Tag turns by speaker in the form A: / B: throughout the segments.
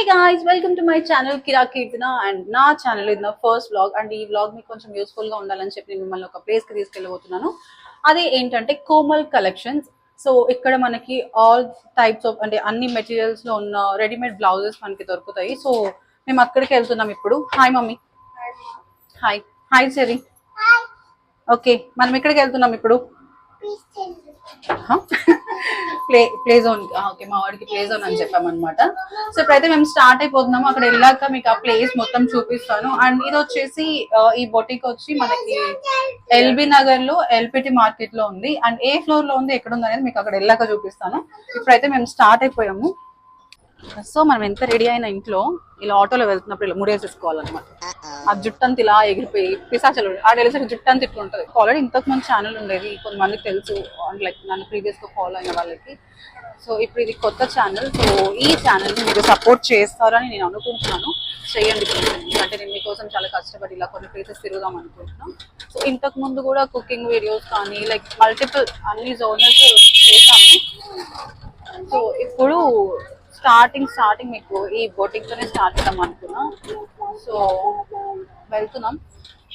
A: guys, welcome to my channel Kira Kirtana and నా channel ఇది నా ఫస్ట్ వ్లాగ్ అండ్ ఈ వ్లాగ్ మీకు కొంచెం యూస్ఫుల్ గా ఉండాలని చెప్పి నేను మిమ్మల్ని ఒక ప్లేస్ కి తీసుకెళ్ళబోతున్నాను. అది ఏంటంటే కోమల్ కలెక్షన్స్. సో ఇక్కడ మనకి ఆల్ టైప్స్ ఆఫ్ అంటే అన్ని మెటీరియల్స్ లో ఉన్న రెడీమేడ్ బ్లౌజెస్ మనకి దొరుకుతాయి. సో మేము అక్కడికి వెళ్తున్నాం ఇప్పుడు. Hi mummy. హాయ్. హాయ్ చెరి. ఓకే, మనం ఇక్కడికి వెళ్తున్నాం ఇప్పుడు. Play zone. ఓకే, మా వాడికి ప్లే జోన్ అని చెప్పామన్నమాట. సో ఇప్పుడైతే మేము స్టార్ట్ అయిపోతున్నాము. అక్కడ వెళ్ళాక మీకు ఆ ప్లేస్ మొత్తం చూపిస్తాను. అండ్ ఇది వచ్చేసి ఈ బొటిక్ వచ్చి మనకి ఎల్బీ నగర్ లో ఎల్పిటి మార్కెట్ లో ఉంది. అండ్ ఏ ఫ్లోర్ లో ఉంది, ఎక్కడ ఉంది అనేది మీకు అక్కడ వెళ్ళాక చూపిస్తాను. ఇప్పుడైతే మేము స్టార్ట్ అయిపోయాము. సో మనం ఎంత రెడీ అయినా ఇంట్లో ఇలా ఆటోలో వెళ్తున్నప్పుడు ఇలా ముడేసేసుకోవాలన్నమాట. ఆ జుట్టు అంతా ఇలా ఎగిరిపోయి పిశాచలు ఆడేసరికి జుట్టు అంతా ఇట్లా ఉంటుంది. ఆల్రెడీ ఇంతకు ముందు ఛానల్ ఉండేది, కొంతమందికి తెలుసు, లైక్ నన్ను ప్రీవియస్ గా ఫాలో అయిన వాళ్ళకి. సో ఇప్పుడు ఇది కొత్త ఛానల్. సో ఈ ఛానల్ ని మీరు సపోర్ట్ చేస్తారని నేను అనుకుంటున్నాను. చేయండి, అంటే నేను మీకోసం చాలా కష్టపడి ఇలా కొన్ని ప్లేసెస్ తిరుగుదాం అనుకుంటున్నాను. సో ఇంతకు ముందు కూడా కుకింగ్ వీడియోస్ కానీ లైక్ మల్టిపుల్ అన్ని జోనల్స్ చేశాను. సో ఇప్పుడు స్టార్టింగ్ మీకు ఈ బోటింగ్ తోనే స్టార్ట్ చేద్దాం అనుకున్నాం. సో వెళ్తున్నాం.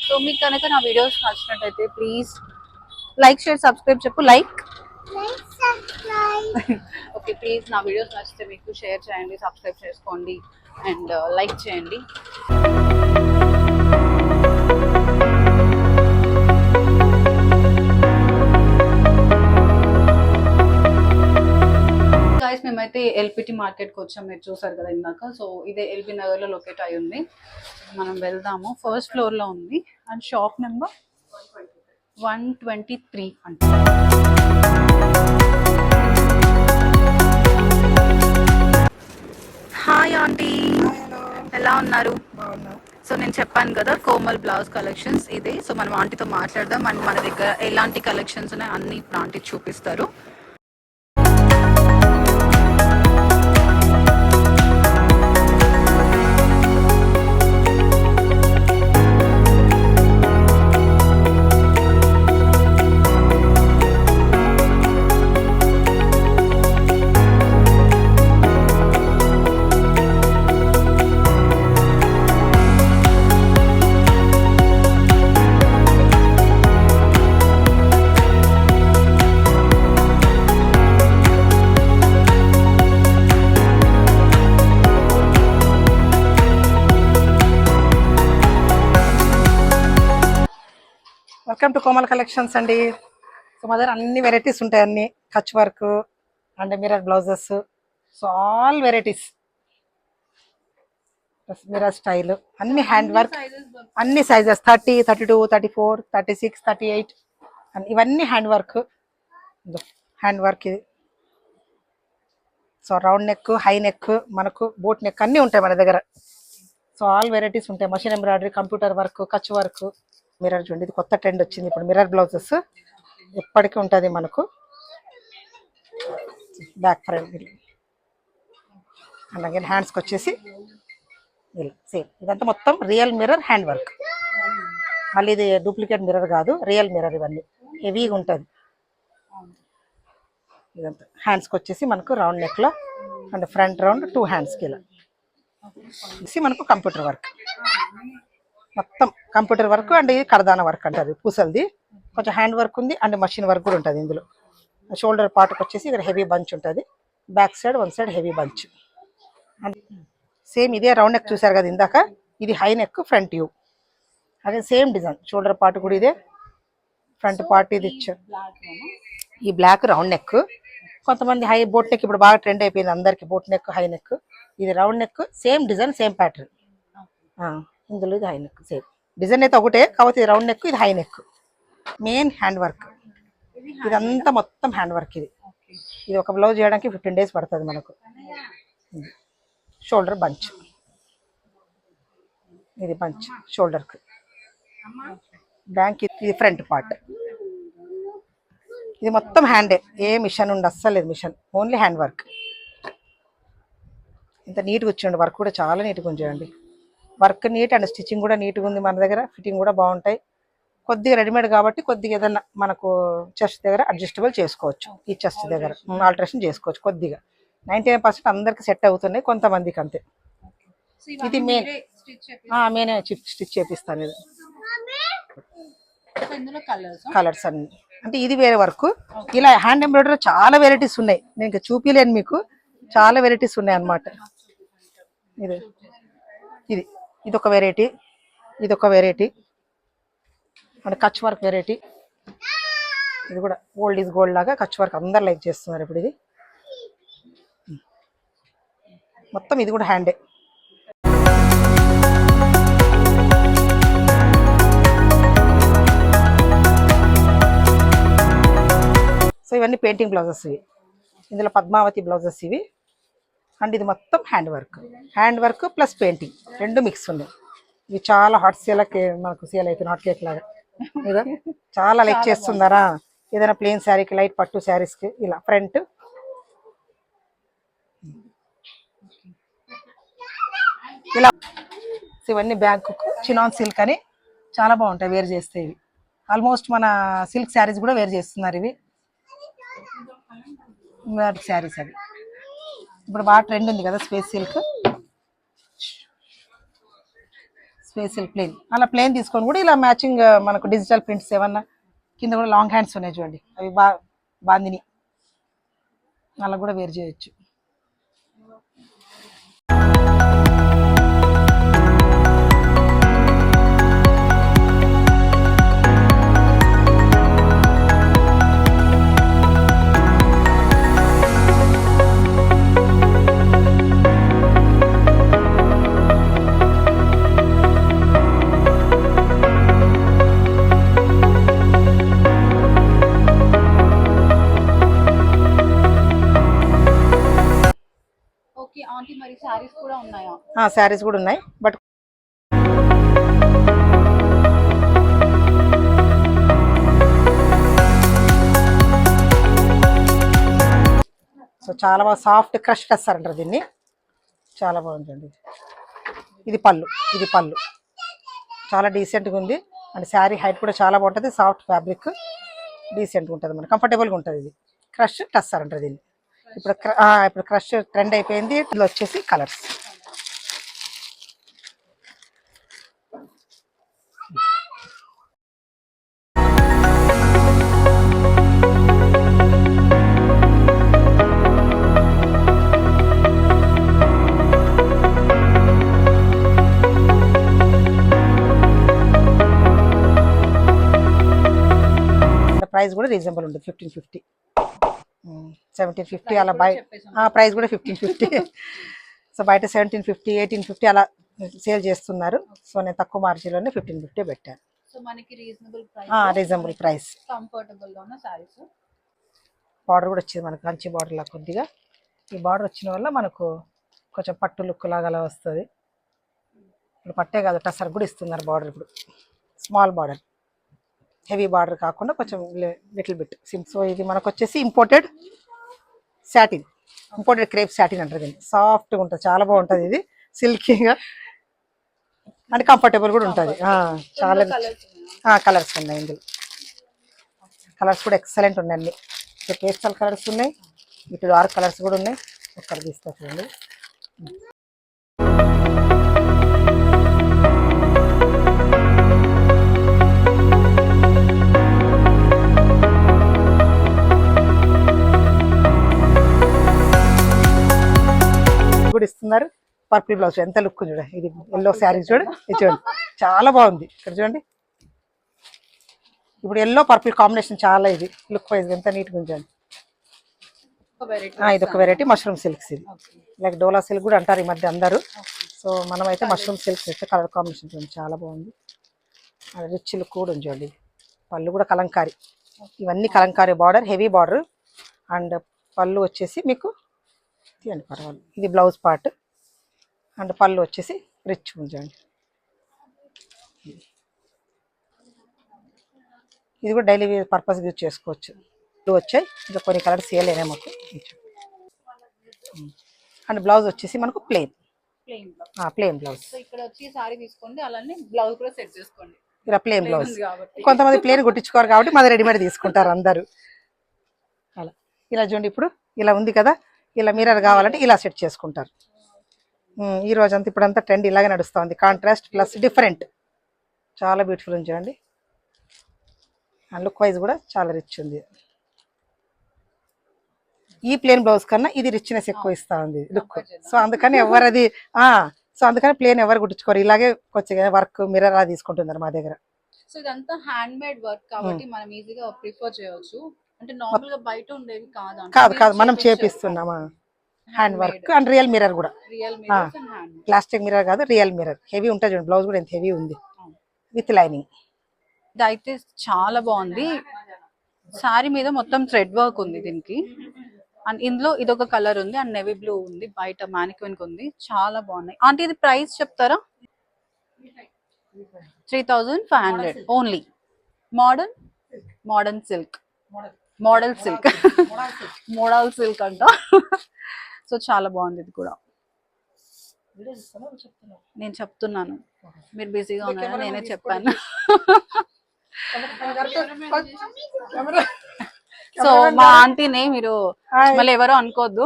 A: సో మీకు కనుక నా వీడియోస్ నచ్చినట్టయితే ప్లీజ్ లైక్ షేర్ సబ్స్క్రైబ్ చెప్పు. లైక్ ఓకే, ప్లీజ్ నా వీడియోస్ నచ్చితే మీకు షేర్ చేయండి, సబ్స్క్రైబ్ చేసుకోండి అండ్ లైక్ చేయండి. మేమైతే ఎల్పిటి మార్కెట్ కి వచ్చాం, మీరు చూసారు కదా ఇందాక. సో ఇదే ఎల్బీ నగర్ లో లొకేట్ అయి ఉంది. మనం వెళ్దాము. ఫస్ట్ ఫ్లోర్ లో ఉంది అండ్ షాప్ నెంబర్ 123 అంటే. హాయ్ ఆంటీ, ఎలా ఉన్నారు? సో నేను చెప్పాను కదా కోమల్ బ్లౌజ్ కలెక్షన్స్ ఇదే. సో మనం ఆంటీతో మాట్లాడదాం అండ్ మన దగ్గర ఎలాంటి కలెక్షన్స్ ఉన్నాయి అన్ని ఇప్పుడు ఆంటీ చూపిస్తారు.
B: వెల్కమ్ టు కోమల్ కలెక్షన్స్ అండి. సో మా దగ్గర అన్ని వెరైటీస్ ఉంటాయి, అన్ని Kutch work and mirror blouses. So all varieties, mirror style, అన్ని హ్యాండ్ వర్క్, అన్ని సైజెస్ 30, 32, 34, 36, 38 అండ్ ఇవన్నీ హ్యాండ్ వర్క్. ఇది so round neck, high neck, మనకు బోట్ నెక్ అన్నీ ఉంటాయి మన దగ్గర. సో ఆల్ వెరైటీస్ ఉంటాయి. Machine embroidery, computer work, Kutch work, mirror. చూడండి, ఇది కొత్త ట్రెండ్ వచ్చింది ఇప్పుడు మిర్రర్ బ్లౌజెస్. ఎప్పటికీ ఉంటుంది మనకు. బ్యాక్ ఫ్రంట్ అలాగే హ్యాండ్స్కి వచ్చేసి ఇలా సేమ్. ఇదంతా మొత్తం రియల్ మిర్రర్ హ్యాండ్ వర్క్. మళ్ళీ ఇది డూప్లికేట్ మిర్రర్ కాదు, రియల్ మిర్రర్. ఇవన్నీ హెవీగా ఉంటుంది. ఇదంతా హ్యాండ్స్కి వచ్చేసి మనకు రౌండ్ నెక్లో అండ్ ఫ్రంట్ రౌండ్ 2 హ్యాండ్స్కి ఇలా మనకు కంప్యూటర్ వర్క్. మొత్తం కంప్యూటర్ వర్క్ అండ్ ఇది కడదాన వర్క్ అంటారు. పూసలది కొంచెం హ్యాండ్ వర్క్ ఉంది అండ్ మషిన్ వర్క్ కూడా ఉంటుంది ఇందులో. షోల్డర్ పార్ట్కి వచ్చేసి ఇక్కడ హెవీ బంచ్ ఉంటుంది, back side one side heavy bunch. And same ఇదే రౌండ్ నెక్ చూసారు కదా ఇందాక, ఇది హై నెక్ ఫ్రంట్ యూ. అదే సేమ్ డిజైన్. షోల్డర్ పార్ట్ కూడా ఇదే, ఫ్రంట్ పార్ట్ ఇది ఇచ్చారు. ఈ బ్లాక్ రౌండ్ నెక్. కొంతమంది హై బోట్ నెక్ ఇప్పుడు బాగా ట్రెండ్ అయిపోయింది అందరికి, బోట్ నెక్, హై నెక్. ఇది round neck, same design, same pattern. ఇందులో ఇది హై నెక్, సేమ్ డిజైన్ అయితే ఒకటే, కాకపోతే ఇది రౌండ్ నెక్, ఇది high neck. Main hand work ఇదంతా, మొత్తం హ్యాండ్ వర్క్. ఇది ఒక బ్లౌజ్ చేయడానికి 15 days పడుతుంది మనకు. షోల్డర్ బంచ్, ఇది బంచ్ షోల్డర్కి. బ్యాంక్ ఇది ఫ్రంట్ పార్ట్. ఇది మొత్తం హ్యాండే, ఏ మిషన్ ఉండి అస్సలు లేదు మిషన్, ఓన్లీ హ్యాండ్ వర్క్. ఇంత నీట్గా వచ్చేయండి, వర్క్ కూడా చాలా నీట్గా ఉంచేయండి. వర్క్ నీట్ అండ్ స్టిచ్చింగ్ కూడా నీట్గా ఉంది మన దగ్గర. ఫిట్టింగ్ కూడా బాగుంటాయి. కొద్దిగా రెడీమేడ్ కాబట్టి కొద్దిగా ఏదన్నా మనకు చెస్ట్ దగ్గర అడ్జస్టబుల్ చేసుకోవచ్చు. ఈ చెస్ట్ దగ్గర ఆల్టరేషన్ చేసుకోవచ్చు కొద్దిగా. 99% అందరికి సెట్ అవుతున్నాయి, కొంతమందికి అంతే. ఇది మెయిన్ నేనే స్టిచ్ చేపిస్తాను ఇది
A: ఇందులో కలర్స్
B: కలర్స్ అన్ని అంటే ఇది వేరే వర్క్. ఇలా హ్యాండ్ ఎంబ్రాయిడరీ చాలా వెరైటీస్ ఉన్నాయి, నేను ఇంకా చూపిలేను మీకు, చాలా వెరైటీస్ ఉన్నాయి అన్నమాట. ఇది ఇది ఇది ఒక వెరైటీ, ఇది ఒక వెరైటీ, అంటే కచ్ వర్క్ వెరైటీ. ఇది కూడా ఓల్డ్ ఈజ్ గోల్డ్ లాగా కచ్ వర్క్ అందరు లైక్ చేస్తున్నారు ఇప్పుడు. ఇది మొత్తం ఇది కూడా హ్యాండే. సో ఇవన్నీ పెయింటింగ్ బ్లౌజెస్ ఇవి, ఇందులో పద్మావతి బ్లౌజెస్ ఇవి. అండ్ ఇది మొత్తం హ్యాండ్ వర్క్ ప్లస్ పెయింటింగ్ రెండు మిక్స్ ఉన్నాయి. ఇవి చాలా హాట్ సేలకి మనకు సేల్ అవుతుంది, హాట్ కేక్ లాగా. ఇదో చాలా లైక్ చేస్తున్నారా, ఏదైనా ప్లెయిన్ శారీకి, లైట్ పట్టు శారీస్కి ఇలా ఫ్రంట్. ఇలా ఇవన్నీ బ్యాగ్ చినాన్ సిల్క్ అని చాలా బాగుంటాయి వేర్ చేస్తే. ఇవి ఆల్మోస్ట్ మన సిల్క్ శారీస్ కూడా వేర్ చేస్తున్నారు ఇవి శారీస్. అవి ఇప్పుడు బాగా ట్రెండ్ ఉంది కదా స్పేస్ సిల్క్ ప్లెయిన్. అలా ప్లెయిన్ తీసుకొని కూడా ఇలా మ్యాచింగ్ మనకు డిజిటల్ ప్రింట్స్ ఏమన్నా కింద కూడా లాంగ్ హ్యాండ్స్ ఉన్నాయి చూడండి, అవి బాందిని అలా కూడా వేర్ చేయొచ్చు.
A: మరి సారీస్ కూడా ఉన్నాయా?
B: శారీస్ కూడా ఉన్నాయి, బట్ సో చాలా బాగా సాఫ్ట్ క్రష్ చేస్తారంటారు దీన్ని, చాలా బాగుంటుంది. ఇది పళ్ళు చాలా డీసెంట్గా ఉంది. అండ్ శారీ హైట్ కూడా చాలా బాగుంటుంది, సాఫ్ట్ ఫ్యాబ్రిక్ డీసెంట్గా ఉంటుంది, మనకు కంఫర్టబుల్గా ఉంటుంది. ఇది క్రష్ టస్సర్ అంటారు దీన్ని. ఇప్పుడు క్రష్ ట్రెండ్ అయిపోయింది. ఇట్లా వచ్చేసి కలర్స్. ప్రైస్ కూడా రీజనబుల్ ఉంటుంది, 1550 1750 అలా. ప్రైస్ కూడా 1550. సో బయట 1750 1850 అలా సేల్ చేస్తున్నారు. సో నేను తక్కువ మార్జిన్లోనే 1550 పెట్టాను. Reasonable price. బార్డర్ కూడా వచ్చింది మనకు, కంచి బార్డర్ లా కొద్దిగా. ఈ బార్డర్ వచ్చిన వల్ల మనకు కొంచెం పట్టు లుక్ లాగా అలా వస్తుంది. ఇప్పుడు పట్టే కాదు, టసర్ కూడా ఇస్తున్నారు బార్డర్. ఇప్పుడు స్మాల్ బార్డర్, హెవీ బార్డర్ కాకుండా కొంచెం లిటిల్ బిట్ సిమ్. సో ఇది మనకు వచ్చేసి imported satin, imported crepe satin అంటారు దీన్ని. సాఫ్ట్గా ఉంటుంది, చాలా బాగుంటుంది. ఇది సిల్కీగా అండ్ కంఫర్టబుల్ కూడా ఉంటుంది. చాలా కలర్స్ ఉన్నాయి ఇందులో, కలర్స్ కూడా ఎక్సలెంట్ ఉన్నాయి. అన్ని ఇటు పేస్టల్ కలర్స్ ఉన్నాయి, ఇటు డార్క్ కలర్స్ కూడా ఉన్నాయి. ఒక్కటి తీస్తా చూడండి. కూడా ఇస్తున్నారు. పర్పుల్ బ్లౌజ్ ఎంత లుక్ చూడండి. ఇది ఎల్లో శారీ చూడండి, ఇది చూడండి చాలా బాగుంది. ఇక్కడ చూడండి, ఇప్పుడు ఎల్లో పర్పుల్ కాంబినేషన్ చాలా, ఇది లుక్ వైజ్ ఎంత నీట్గా ఉంచండి. ఇది ఒక వెరైటీ మష్రూమ్ సిల్క్స్. ఇది లైక్ డోలా సిల్క్ కూడా అంటారు ఈ మధ్య అందరూ. సో మనం అయితే మష్రూమ్ సిల్క్స్ అయితే కలర్ కాంబినేషన్ చూడండి చాలా బాగుంది. రిచ్ లుక్ కూడా ఉంచండి. పళ్ళు కూడా కలంకారీ, ఇవన్నీ Kalamkari border, heavy border. And పళ్ళు వచ్చేసి మీకు తీయండి పర్వాలేదు. ఇది బ్లౌజ్ పార్ట్. అండ్ పళ్ళు వచ్చేసి రిచ్ ఉంచండి. ఇది కూడా డైలీ పర్పస్ యూజ్ చేసుకోవచ్చు. వచ్చాయి ఇంకా కొన్ని కలర్స్ సేల్ అయినాయి మాకు. అండ్ బ్లౌజ్ వచ్చేసి మనకు ప్లెయిన్ బ్లౌజ్.
A: ఇక్కడ వచ్చి సారీ తీసుకోండి, అలానే బ్లౌజ్ కూడా సెట్ చేసుకోండి.
B: ఇలా ప్లెయిన్ బ్లౌజ్. కొంతమంది ప్లెయిన్ కుట్టించుకోరు కాబట్టి మాది రెడీమేడ్ తీసుకుంటారు అందరూ. అలా ఇలా చూడండి, ఇప్పుడు ఇలా ఉంది కదా, ఇలా మిర్రర్ కావాలంటే ఇలా సెట్ చేసుకుంటారు. ఈ రోజంతా ఇప్పుడంతా ట్రెండ్ ఇలాగే నడుస్తుంది, కాంట్రాస్ట్ ప్లస్ డిఫరెంట్, చాలా బ్యూటిఫుల్ ఉంది చూడండి. అండ్ లుక్ వైజ్ కూడా చాలా రిచ్ ఉంది. ఈ ప్లేన్ బ్లౌజ్ కన్నా ఇది రిచ్నెస్ ఎక్కువ ఇస్తా ఉంది లుక్. సో అందుకని ఎవరు అది సో అందుకని ప్లేన్ ఎవరు కుట్టించుకోరు, ఇలాగే కొంచెం వర్క్ మిర్రర్ అలా తీసుకుంటున్నారు మా దగ్గర.
A: సో ఇదంతా హ్యాండ్ మేడ్ వర్క్ కాబట్టి మనం ఈజీగా ప్రిఫర్ చేయొచ్చు. అంటే నార్మల్ గా బయట ఉండేవి
B: కాదు మనం చేపిస్తున్నామా. Hand work and real mirror కూడా,
A: real mirrors and hand.
B: Plastic mirror కాదు, రియల్ మిర్రర్. హెవీ ఉంటుంది చూడండి, బ్లౌజ్ కూడా ఎంత హెవీ ఉంది విత్ లైనింగ్.
A: ఇది అయితే చాలా బాగుంది. శారీ మీద మొత్తం థ్రెడ్ వర్క్ ఉంది దీనికి. అండ్ ఇందులో ఇదొక కలర్ ఉంది అండ్ నెవీ బ్లూ ఉంది, బయట మ్యానిక్విన్ ఉంది. చాలా బాగున్నాయి. అంటే ఇది ప్రైస్ చెప్తారా? 3500 only. Modern silk, model silk అంట. సో చాలా బాగుంది ఇది కూడా. నేను చెప్తున్నాను, మీరు బిజీగా ఉన్నారని నేనే చెప్పాను. సో మా ఆంటీనే మీరు మళ్ళీ ఎవరో అనుకోవద్దు.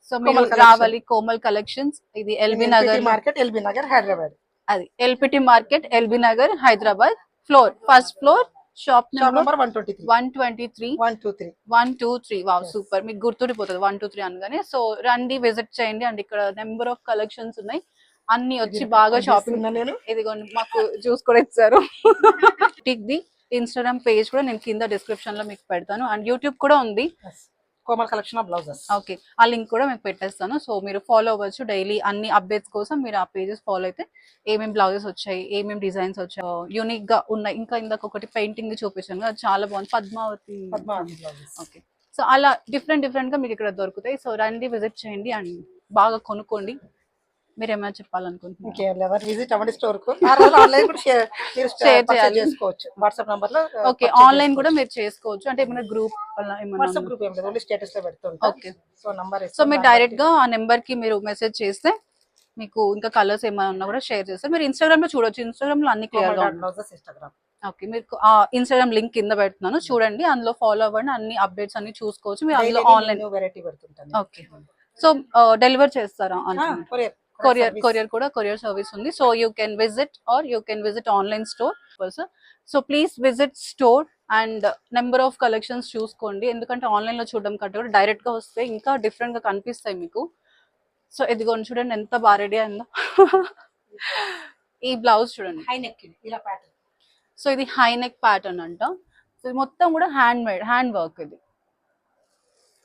A: సో మీరు రావాలి కోమల్ కలెక్షన్స్. ఇది LB Nagar
B: market, LB Nagar Hyderabad.
A: అది LPT market, LB Nagar Hyderabad. First floor, shop number 123. Wow super, మీకు గుర్తుండిపోతుంది 123 అనగానే. సో రండి, విజిట్ చేయండి. అండ్ ఇక్కడ నెంబర్ ఆఫ్ కలెక్షన్స్ ఉన్నాయి, అన్ని వచ్చి బాగా షాపింగ్. ఇదిగోండి మాకు జ్యూస్ కూడా ఇచ్చారు. ది ఇన్స్టాగ్రామ్ పేజ్ కూడా నేను కింద డిస్క్రిప్షన్ లో మీకు పెడతాను. అండ్ యూట్యూబ్ కూడా ఉంది,
B: Komal collection of blouses.
A: Okay, ఆ లింక్ కూడా మీకు పెట్టేస్తాను. సో మీరు ఫాలో అవ్వచ్చు. డైలీ అన్ని అప్డేట్స్ కోసం మీరు ఆ పేజెస్ ఫాలో అయితే ఏమేమి బ్లౌజెస్ వచ్చాయి, ఏమేమి డిజైన్స్ వచ్చాయి, యూనిక్ గా ఉన్నాయి. ఇంకా ఇందాక ఒకటి పెయింటింగ్ చూపించాను కదా, చాలా బాగుంది, పద్మావతి. ఓకే, సో అలా డిఫరెంట్ గా మీకు ఇక్కడ దొరుకుతాయి. సో రండి, విజిట్ చేయండి అండ్ బాగా కొనుక్కోండి. మీరు ఏమైనా చెప్పాలనుకుంటున్నారు?
B: విజిట్ అవ్వండి స్టోర్ కు. ఆన్లైన్ కూడా షేర్ చేసుకోవచ్చు వాట్సాప్ నంబర్ లో.
A: ఓకే, ఆన్లైన్ కూడా మీరు చేసుకోవచ్చు. అంటే ఏమైనా గ్రూప్
B: వాట్సాప్ గ్రూప్ ఏం లేదు, ఓన్లీ స్టేటస్ లో పెడుతుంటాం.
A: ఓకే,
B: సో నంబర్
A: సో మీరు డైరెక్ట్ గా ఆ నెంబర్ కి మీరు మెసేజ్ చేస్తే మీకు ఇంకా కలర్స్ ఏమైనా ఉన్నా కూడా షేర్ చేస్తే మీరు ఇన్స్టాగ్రామ్ లో చూడొచ్చు. ఇన్స్టాగ్రామ్ లో అన్ని క్లియర్ గా ఉంటాయి. ఓకే, మీకు ఆ ఇన్స్టాగ్రామ్ లింక్ కింద పెడుతున్నాను, చూడండి, అందులో ఫాలో అవ్వండి. అన్ని అప్డేట్స్ అన్ని చూసుకోవచ్చు. మీరు అందులో ఆన్లైన్
B: వెరైటీ పెడుతుంటాను.
A: ఓకే, సో డెలివర్ చేస్తారా? కొరియర్ కూడా, కొరియర్ సర్వీస్ ఉంది. So you can visit online store. So please visit store and number of collections చూసుకోండి. ఎందుకంటే ఆన్లైన్ లో చూడడం కంటే కూడా డైరెక్ట్ గా వస్తే ఇంకా డిఫరెంట్ గా కనిపిస్తాయి మీకు. సో ఇదిగోండి చూడండి ఎంత బాగా రెడీ అయిందో. ఈ బ్లౌజ్ చూడండి,
B: హై నెక్ ఇలా ప్యాటర్న్.
A: సో ఇది హై నెక్ ప్యాటర్న్ అంట. సో ఇది మొత్తం కూడా హ్యాండ్ వర్క్ ఇది.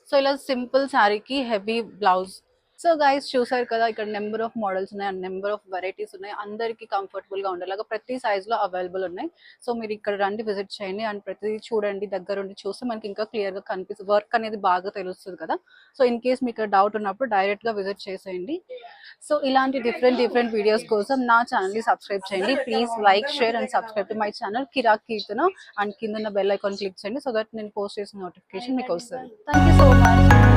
A: సో ఇలా సింపుల్ శారీకి హెవీ బ్లౌజ్. సో గైస్ చూసారు కదా, ఇక్కడ నెంబర్ ఆఫ్ మోడల్స్ ఉన్నాయి అండ్ నెంబర్ ఆఫ్ వెరైటీస్ ఉన్నాయి. అందరికి కంఫర్టబుల్ గా ఉండేలాగా ప్రతి సైజ్ లో అవైలబుల్ ఉన్నాయి. సో మీరు ఇక్కడ రండి, విజిట్ చేయండి అండ్ ప్రతిదీ చూడండి. దగ్గరుండి చూస్తే మనకి ఇంకా క్లియర్ గా కనిపిస్తుంది, వర్క్ అనేది బాగా తెలుస్తుంది కదా. సో ఇన్ కేస్ మీకు డౌట్ ఉన్నప్పుడు డైరెక్ట్ గా విజిట్ చేసేయండి. సో ఇలాంటి డిఫరెంట్ వీడియోస్ కోసం నా ఛానల్ ని సబ్స్క్రైబ్ చేయండి. Please like, share and subscribe to my channel Kirak Keerthana. అండ్ కింద బెల్ ఐకాన్ క్లిక్ చేయండి సో దట్ నేను పోస్ట్ చేసిన నోటిఫికేషన్ మీకు వస్తుంది. Thank you so much.